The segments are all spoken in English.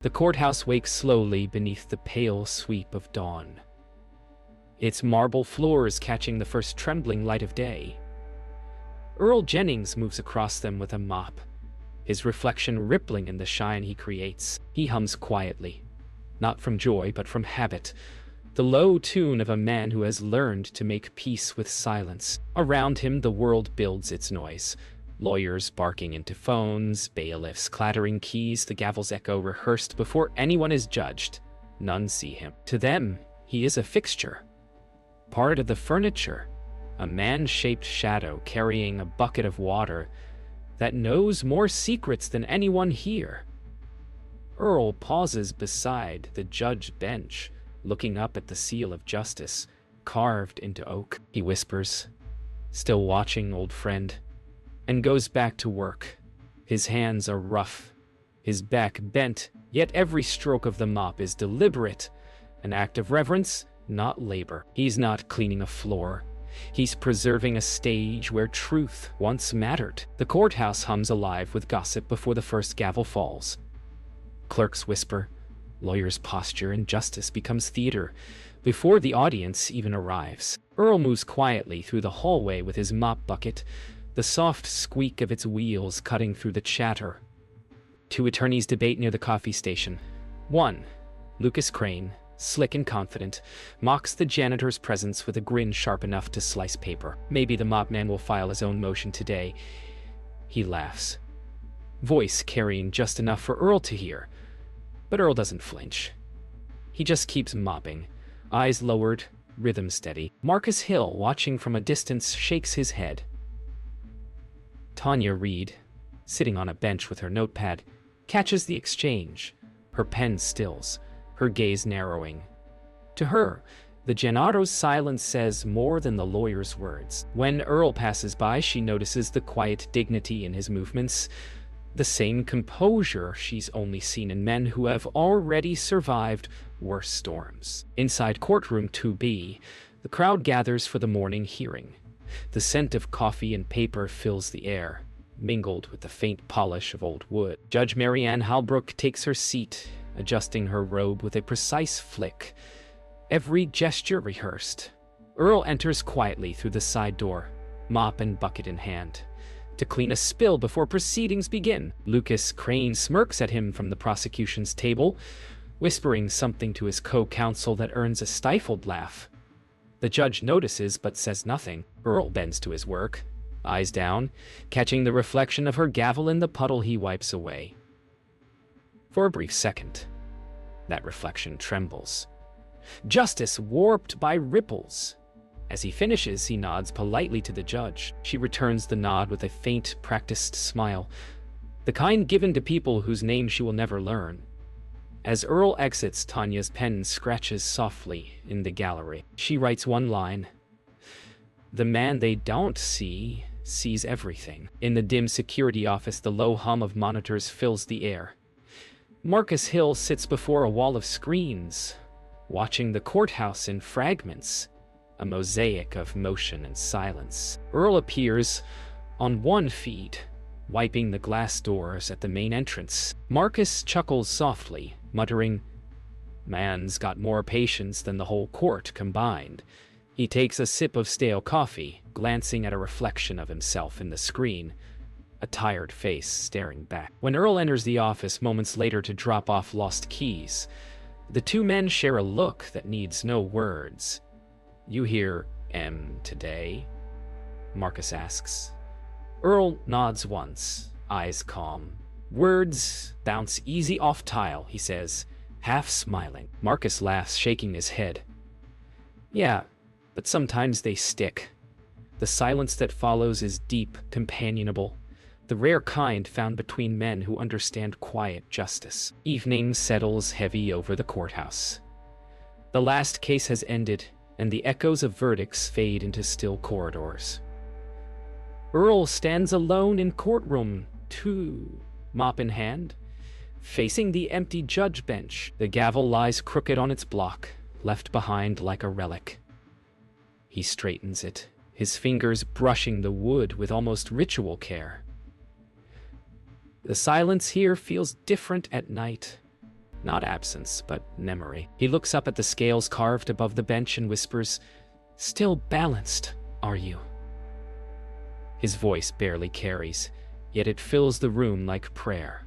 The courthouse wakes slowly beneath the pale sweep of dawn, its marble floors catching the first trembling light of day. Earl Jennings moves across them with a mop, his reflection rippling in the shine he creates. He hums quietly, not from joy but from habit, the low tune of a man who has learned to make peace with silence. Around him the world builds its noise. Lawyers barking into phones, bailiffs clattering keys, the gavel's echo rehearsed before anyone is judged. None see him. To them, he is a fixture, part of the furniture, a man-shaped shadow carrying a bucket of water that knows more secrets than anyone here. Earl pauses beside the judge bench, looking up at the seal of justice, carved into oak. He whispers, "Still watching, old friend," and goes back to work. His hands are rough, his back bent, yet every stroke of the mop is deliberate, an act of reverence, not labor. He's not cleaning a floor. He's preserving a stage where truth once mattered. The courthouse hums alive with gossip before the first gavel falls. Clerks whisper, lawyers posture, and justice becomes theater before the audience even arrives. Earl moves quietly through the hallway with his mop bucket, the soft squeak of its wheels cutting through the chatter. Two attorneys debate near the coffee station. One, Lucas Crane, slick and confident, mocks the janitor's presence with a grin sharp enough to slice paper. Maybe the mop man will file his own motion today. He laughs, voice carrying just enough for Earl to hear. But Earl doesn't flinch. He just keeps mopping, eyes lowered, rhythm steady. Marcus Hill, watching from a distance, shakes his head. Tanya Reed, sitting on a bench with her notepad, catches the exchange. Her pen stills, her gaze narrowing. To her, the Janitor's silence says more than the lawyer's words. When Earl passes by, she notices the quiet dignity in his movements, the same composure she's only seen in men who have already survived worse storms. Inside courtroom 2B, the crowd gathers for the morning hearing. The scent of coffee and paper fills the air, mingled with the faint polish of old wood. Judge Mary Ann Halbrook takes her seat, adjusting her robe with a precise flick, every gesture rehearsed. Earl enters quietly through the side door, mop and bucket in hand, to clean a spill before proceedings begin. Lucas Crane smirks at him from the prosecution's table, whispering something to his co-counsel that earns a stifled laugh. The judge notices but says nothing. Earl bends to his work, eyes down, catching the reflection of her gavel in the puddle he wipes away. For a brief second, that reflection trembles. Justice warped by ripples. As he finishes, he nods politely to the judge. She returns the nod with a faint, practiced smile, the kind given to people whose names she will never learn. As Earl exits, Tanya's pen scratches softly in the gallery. She writes one line. The man they don't see sees everything. In the dim security office, the low hum of monitors fills the air. Marcus Hill sits before a wall of screens, watching the courthouse in fragments, a mosaic of motion and silence. Earl appears on one feed, wiping the glass doors at the main entrance. Marcus chuckles softly, muttering, "Man's got more patience than the whole court combined." He takes a sip of stale coffee, glancing at a reflection of himself in the screen, a tired face staring back. When Earl enters the office moments later to drop off lost keys, the two men share a look that needs no words. "You hear M today?" Marcus asks. Earl nods once, eyes calm. "Words bounce easy off tile," he says, half smiling. Marcus laughs, shaking his head. "Yeah, but sometimes they stick." The silence that follows is deep, companionable, the rare kind found between men who understand quiet justice. Evening settles heavy over the courthouse. The last case has ended, and the echoes of verdicts fade into still corridors. Earl stands alone in courtroom 2, mop in hand, facing the empty judge bench. The gavel lies crooked on its block, left behind like a relic. He straightens it, his fingers brushing the wood with almost ritual care. The silence here feels different at night. Not absence, but memory. He looks up at the scales carved above the bench and whispers, "Still balanced, are you?" His voice barely carries, yet it fills the room like prayer.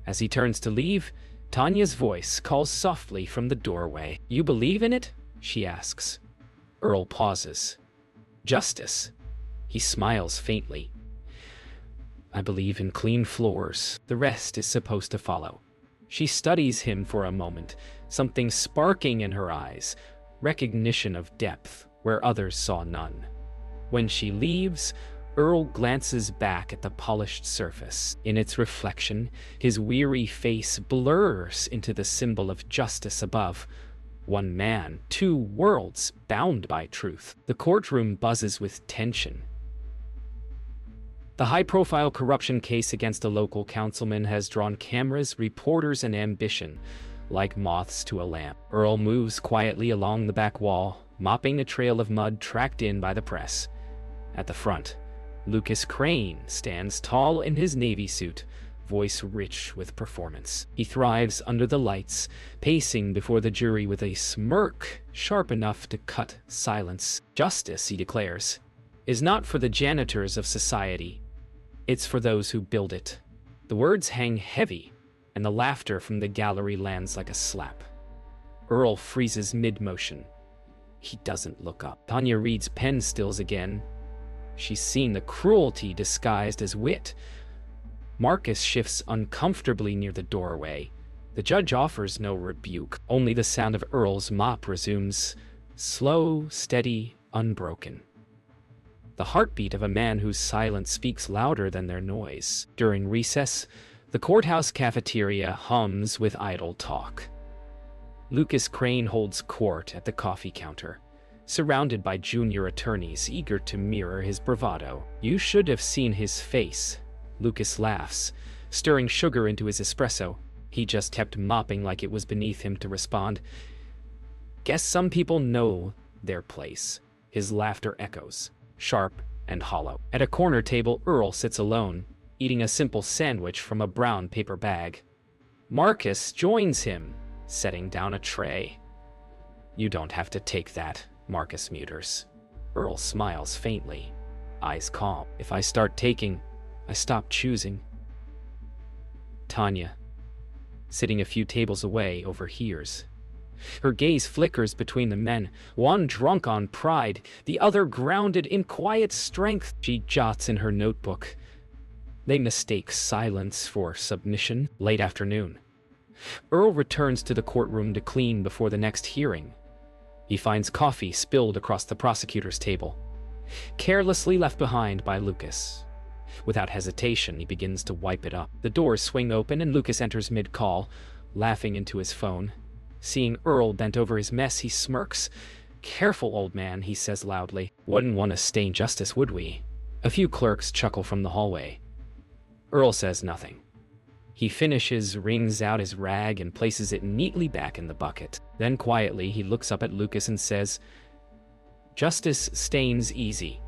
As he turns to leave, Tanya's voice calls softly from the doorway. "You believe in it?" she asks. Earl pauses. "Justice." He smiles faintly. "I believe in clean floors. The rest is supposed to follow." She studies him for a moment, something sparking in her eyes, recognition of depth where others saw none. When she leaves, Earl glances back at the polished surface. In its reflection, his weary face blurs into the symbol of justice above. One man, two worlds, bound by truth. The courtroom buzzes with tension. The high-profile corruption case against a local councilman has drawn cameras, reporters, and ambition, like moths to a lamp. Earl moves quietly along the back wall, mopping a trail of mud tracked in by the press. At the front, Lucas Crane stands tall in his Navy suit, voice rich with performance. He thrives under the lights, pacing before the jury with a smirk sharp enough to cut silence. "Justice," he declares, "is not for the janitors of society. It's for those who build it." The words hang heavy, and the laughter from the gallery lands like a slap. Earl freezes mid-motion. He doesn't look up. Tanya reads pen stills again. She's seen the cruelty disguised as wit. Marcus shifts uncomfortably near the doorway. The judge offers no rebuke. Only the sound of Earl's mop resumes, slow, steady, unbroken. The heartbeat of a man whose silence speaks louder than their noise. During recess, the courthouse cafeteria hums with idle talk. Lucas Crane holds court at the coffee counter, surrounded by junior attorneys eager to mirror his bravado. "You should have seen his face." Lucas laughs, stirring sugar into his espresso. He just kept mopping like it was beneath him to respond. "Guess some people know their place." His laughter echoes, sharp and hollow. At a corner table, Earl sits alone, eating a simple sandwich from a brown paper bag. Marcus joins him, setting down a tray. "You don't have to take that," Marcus mutters. Earl smiles faintly, eyes calm. "If I start taking, I stop choosing." Tanya, sitting a few tables away, overhears. Her gaze flickers between the men, one drunk on pride, the other grounded in quiet strength. She jots in her notebook. They mistake silence for submission. Late afternoon. Earl returns to the courtroom to clean before the next hearing. He finds coffee spilled across the prosecutor's table, carelessly left behind by Lucas. Without hesitation, he begins to wipe it up. The doors swing open and Lucas enters mid-call, laughing into his phone. Seeing Earl bent over his mess, he smirks. "Careful, old man," he says loudly. "Wouldn't want to stain justice, would we?" A few clerks chuckle from the hallway. Earl says nothing. He finishes, wrings out his rag, and places it neatly back in the bucket. Then quietly, he looks up at Lucas and says, "Justice stains easy.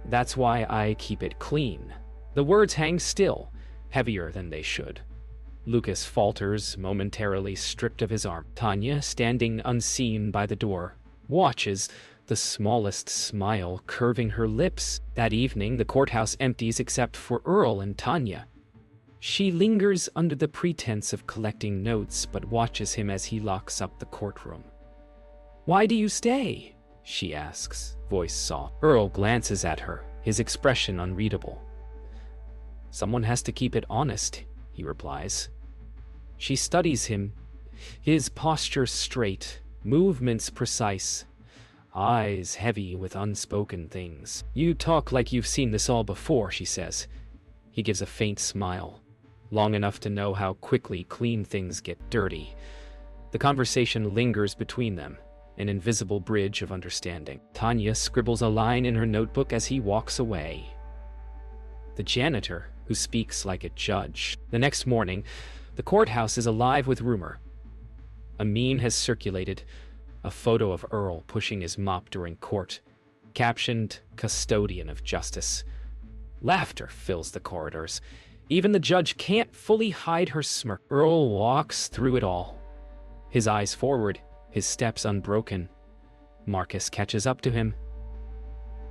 That's why I keep it clean." The words hang still, heavier than they should. Lucas falters, momentarily stripped of his arm. Tanya, standing unseen by the door, watches, the smallest smile curving her lips. That evening, the courthouse empties except for Earl and Tanya. She lingers under the pretense of collecting notes, but watches him as he locks up the courtroom. "Why do you stay?" she asks, voice soft. Earl glances at her, his expression unreadable. "Someone has to keep it honest," he replies. She studies him, his posture straight, movements precise, eyes heavy with unspoken things. "You talk like you've seen this all before," she says. He gives a faint smile, long enough to know how quickly clean things get dirty. The conversation lingers between them, an invisible bridge of understanding. Tanya scribbles a line in her notebook as he walks away. The janitor, who speaks like a judge. The next morning, the courthouse is alive with rumor. A meme has circulated, a photo of Earl pushing his mop during court, captioned "Custodian of Justice." Laughter fills the corridors. Even the judge can't fully hide her smirk. Earl walks through it all, his eyes forward, his steps unbroken. Marcus catches up to him.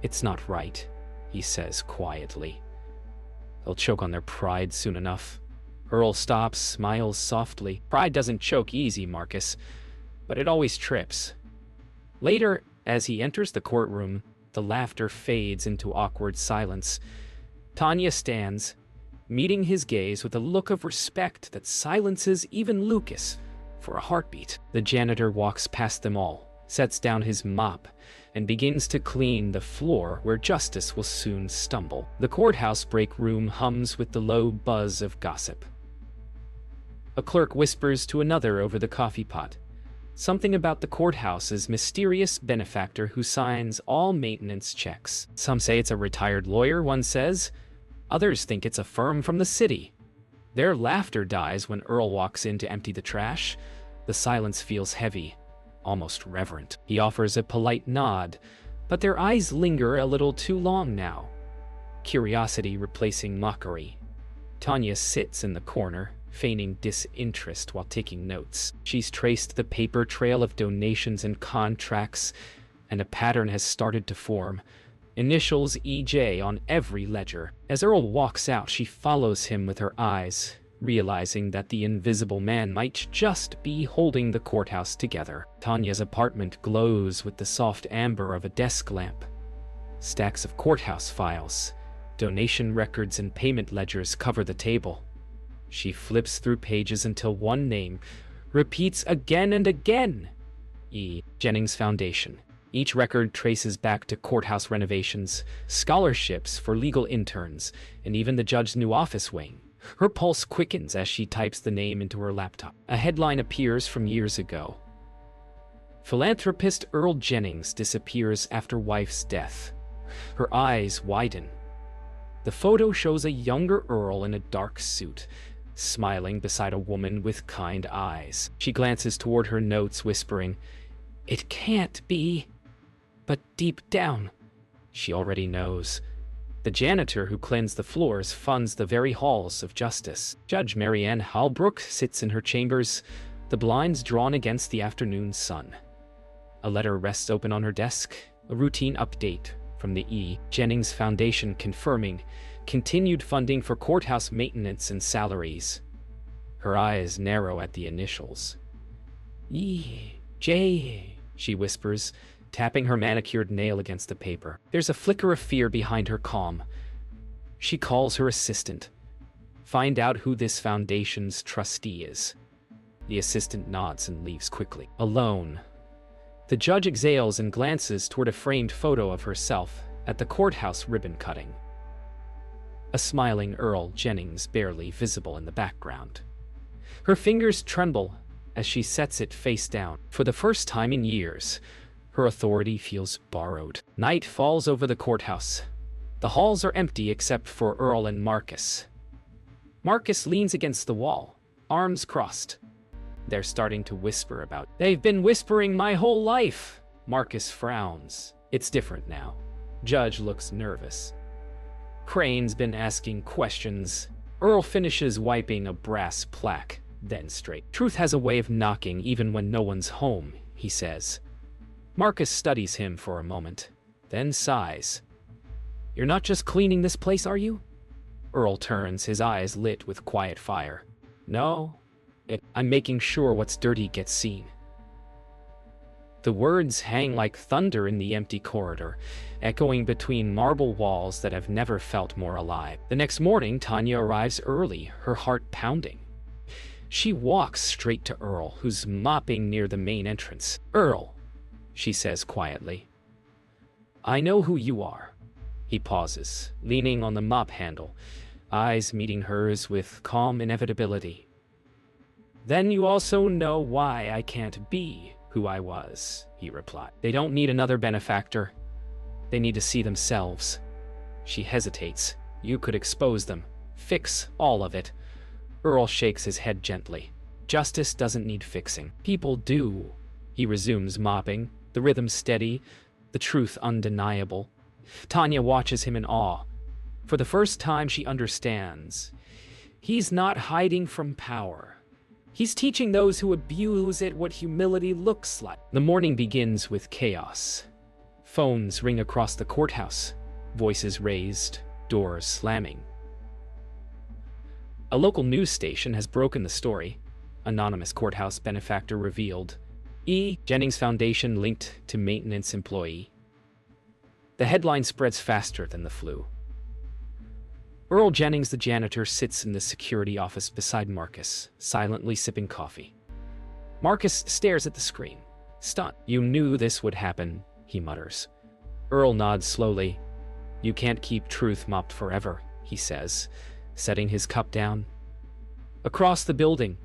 "It's not right," he says quietly. "They'll choke on their pride soon enough." Earl stops, smiles softly. "Pride doesn't choke easy, Marcus, but it always trips." Later, as he enters the courtroom, the laughter fades into awkward silence. Tanya stands, meeting his gaze with a look of respect that silences even Lucas for a heartbeat. The janitor walks past them all, sets down his mop, and begins to clean the floor where justice will soon stumble. The courthouse break room hums with the low buzz of gossip. A clerk whispers to another over the coffee pot. Something about the courthouse's mysterious benefactor who signs all maintenance checks. Some say it's a retired lawyer, one says. Others think it's a firm from the city. Their laughter dies when Earl walks in to empty the trash. The silence feels heavy, almost reverent. He offers a polite nod, but their eyes linger a little too long now. Curiosity replacing mockery. Tanya sits in the corner, feigning disinterest while taking notes. She's traced the paper trail of donations and contracts, and a pattern has started to form. Initials EJ on every ledger. As Earl walks out, she follows him with her eyes, realizing that the invisible man might just be holding the courthouse together. Tanya's apartment glows with the soft amber of a desk lamp. Stacks of courthouse files, donation records, and payment ledgers cover the table. She flips through pages until one name repeats again and again. E. Jennings Foundation. Each record traces back to courthouse renovations, scholarships for legal interns, and even the judge's new office wing. Her pulse quickens as she types the name into her laptop. A headline appears from years ago. Philanthropist Earl Jennings disappears after wife's death. Her eyes widen. The photo shows a younger Earl in a dark suit, smiling beside a woman with kind eyes. She glances toward her notes, whispering, "It can't be." But deep down, she already knows. The janitor who cleansed the floors funds the very halls of justice. Judge Marianne Halbrook sits in her chambers, the blinds drawn against the afternoon sun. A letter rests open on her desk, a routine update from the E. Jennings Foundation confirming continued funding for courthouse maintenance and salaries. Her eyes narrow at the initials. E.J., she whispers, tapping her manicured nail against the paper. There's a flicker of fear behind her calm. She calls her assistant. Find out who this foundation's trustee is. The assistant nods and leaves quickly. Alone, the judge exhales and glances toward a framed photo of herself at the courthouse ribbon cutting. A smiling Earl Jennings barely visible in the background. Her fingers tremble as she sets it face down. For the first time in years, her authority feels borrowed. Night falls over the courthouse. The halls are empty except for Earl and Marcus. Marcus leans against the wall, arms crossed. They're starting to whisper about. They've been whispering my whole life. Marcus frowns. It's different now. Judge looks nervous. Crane's been asking questions. Earl finishes wiping a brass plaque, then straight. Truth has a way of knocking even when no one's home, he says. Marcus studies him for a moment, then sighs. You're not just cleaning this place, are you? Earl turns, his eyes lit with quiet fire. No, I'm making sure what's dirty gets seen. The words hang like thunder in the empty corridor, echoing between marble walls that have never felt more alive. The next morning, Tanya arrives early, her heart pounding. She walks straight to Earl, who's mopping near the main entrance. Earl, she says quietly. I know who you are. He pauses, leaning on the mop handle, eyes meeting hers with calm inevitability. Then you also know why I can't be who I was, he replied. They don't need another benefactor. They need to see themselves. She hesitates. You could expose them. Fix all of it. Earl shakes his head gently. Justice doesn't need fixing. People do. He resumes mopping, the rhythm steady, the truth undeniable. Tanya watches him in awe. For the first time, she understands. He's not hiding from power. He's teaching those who abuse it what humility looks like. The morning begins with chaos. Phones ring across the courthouse, voices raised, doors slamming. A local news station has broken the story. Anonymous courthouse benefactor revealed. Jennings Foundation linked to maintenance employee. The headline spreads faster than the flu. Earl Jennings, the janitor, sits in the security office beside Marcus, silently sipping coffee. Marcus stares at the screen, stunned. "You knew this would happen," he mutters. Earl nods slowly. "You can't keep truth mopped forever," he says, setting his cup down. Across the building,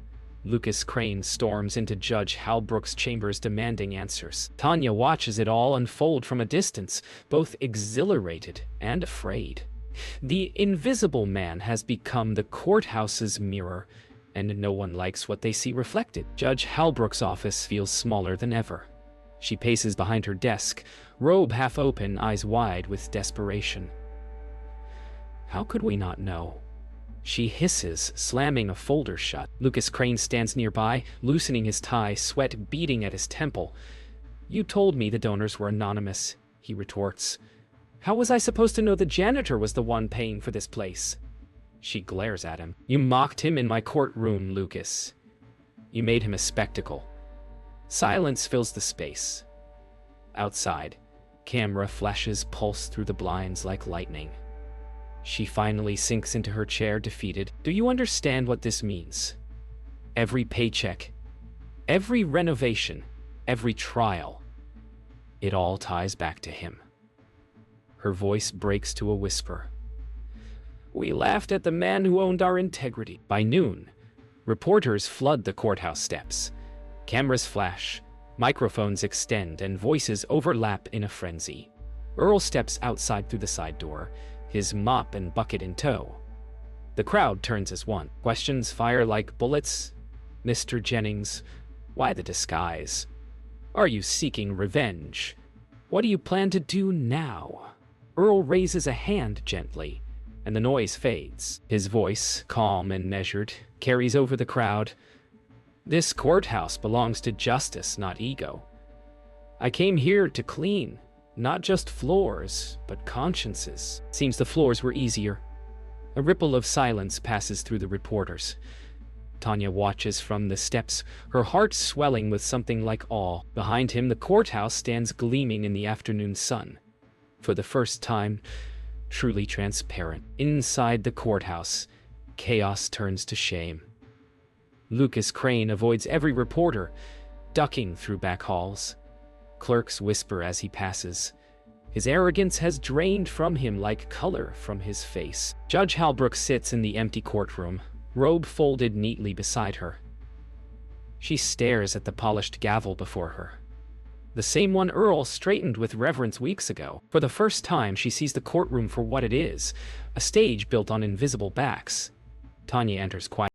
Lucas Crane storms into Judge Halbrook's chambers demanding answers. Tanya watches it all unfold from a distance, both exhilarated and afraid. The Invisible Man has become the courthouse's mirror, and no one likes what they see reflected. Judge Halbrook's office feels smaller than ever. She paces behind her desk, robe half open, eyes wide with desperation. "How could we not know?" she hisses, slamming a folder shut. Lucas Crane stands nearby, loosening his tie, sweat beading at his temple. "You told me the donors were anonymous," he retorts. "How was I supposed to know the janitor was the one paying for this place?" She glares at him. "You mocked him in my courtroom, Lucas. You made him a spectacle." Silence fills the space. Outside, camera flashes pulse through the blinds like lightning. She finally sinks into her chair, defeated. "Do you understand what this means? Every paycheck, every renovation, every trial, it all ties back to him." Her voice breaks to a whisper. "We laughed at the man who owned our integrity." By noon, reporters flood the courthouse steps. Cameras flash, microphones extend, and voices overlap in a frenzy. Earl steps outside through the side door, his mop and bucket in tow. The crowd turns as one. Questions fire like bullets. "Mr. Jennings, why the disguise? Are you seeking revenge? What do you plan to do now?" Earl raises a hand gently, and the noise fades. His voice, calm and measured, carries over the crowd. "This courthouse belongs to justice, not ego. I came here to clean, not just floors, but consciences." Seems the floors were easier. A ripple of silence passes through the reporters. Tanya watches from the steps, her heart swelling with something like awe. Behind him, the courthouse stands gleaming in the afternoon sun. For the first time, truly transparent. Inside the courthouse, chaos turns to shame. Lucas Crane avoids every reporter, ducking through back halls. Clerks whisper as he passes. His arrogance has drained from him like color from his face. Judge Halbrook sits in the empty courtroom, robe folded neatly beside her. She stares at the polished gavel before her. The same one Earl straightened with reverence weeks ago. For the first time, she sees the courtroom for what it is, a stage built on invisible backs. Tanya enters quietly.